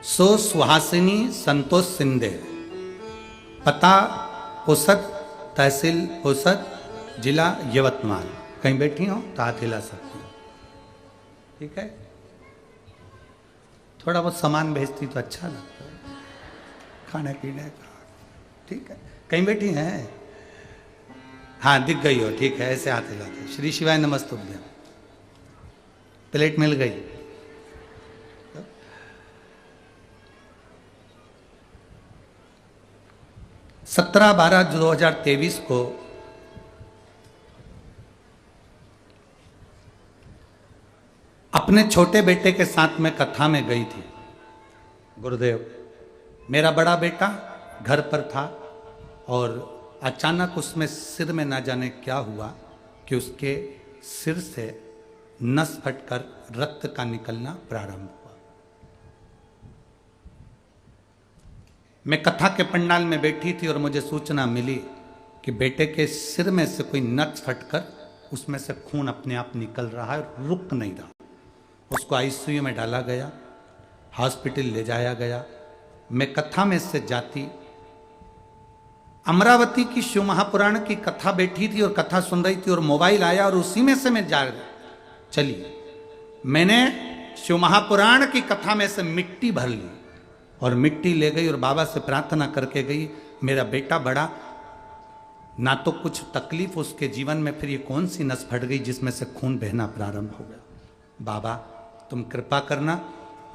सो सुहासिनी संतोष सिंधे, पता पुसद, तहसील पुसद, जिला यवतमाल। कहीं बैठी हो तो हाथ हिला सकती हो, ठीक है। थोड़ा बहुत सामान भेजती तो अच्छा लगता है, खाने पीने का, ठीक है। कहीं बैठी हैं? हाँ दिख गई हो, ठीक है, ऐसे हाथ हिलाते। श्री शिवाय नमस्तुभ्यम। प्लेट मिल गई। 17/12/2023 को अपने छोटे बेटे के साथ में कथा में गई थी। गुरुदेव, मेरा बड़ा बेटा घर पर था और अचानक उसमें सिर में ना जाने क्या हुआ कि उसके सिर से नस फटकर रक्त का निकलना प्रारंभ हुआ। मैं कथा के पंडाल में बैठी थी और मुझे सूचना मिली कि बेटे के सिर में से कोई नस फटकर उसमें से खून अपने आप निकल रहा है, रुक नहीं रहा। उसको आईसीयू में डाला गया, हॉस्पिटल ले जाया गया। मैं कथा में से जाती अमरावती की शिव महापुराण की कथा बैठी थी और कथा सुन रही थी और मोबाइल आया और उसी में से मैं जा चली। मैंने शिव महापुराण की कथा में से मिट्टी भर ली और मिट्टी ले गई और बाबा से प्रार्थना करके गई, मेरा बेटा बड़ा, ना तो कुछ तकलीफ उसके जीवन में, फिर ये कौन सी नस फट गई जिसमें से खून बहना प्रारंभ हो गया। बाबा तुम कृपा करना।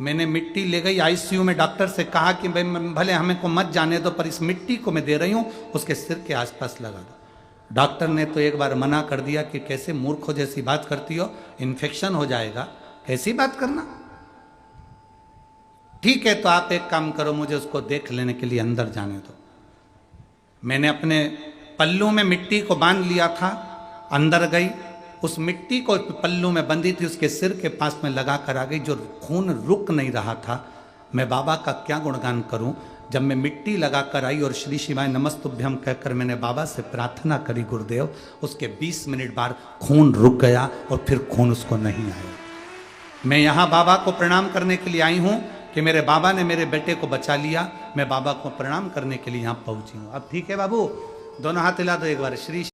मैंने मिट्टी ले गई, आईसीयू में डॉक्टर से कहा कि भले हमें को मत जाने दो, पर इस मिट्टी को मैं दे रही हूं, उसके सिर के आसपास लगा दो। डॉक्टर ने तो एक बार मना कर दिया कि कैसे मूर्खों जैसी बात करती हो, इन्फेक्शन हो जाएगा, कैसी बात करना। ठीक है तो आप एक काम करो, मुझे उसको देख लेने के लिए अंदर जाने दो। मैंने अपने पल्लू में मिट्टी को बांध लिया था, अंदर गई, उस मिट्टी को पल्लू में बंधी थी, उसके सिर के पास में लगा कर आ गई। जो खून रुक नहीं रहा था, मैं बाबा का क्या गुणगान करूं। जब मैं मिट्टी लगा कर आई और श्री शिवाय नमस्तुभ्यम कहकर मैंने बाबा से प्रार्थना करी गुरुदेव, उसके 20 मिनट बाद खून रुक गया और फिर खून उसको नहीं आया। मैं यहाँ बाबा को प्रणाम करने के लिए आई हूँ कि मेरे बाबा ने मेरे बेटे को बचा लिया। मैं बाबा को प्रणाम करने के लिए यहाँ पहुँची हूँ। अब ठीक है बाबू, दोनों हाथ हिला दो एक बार। श्री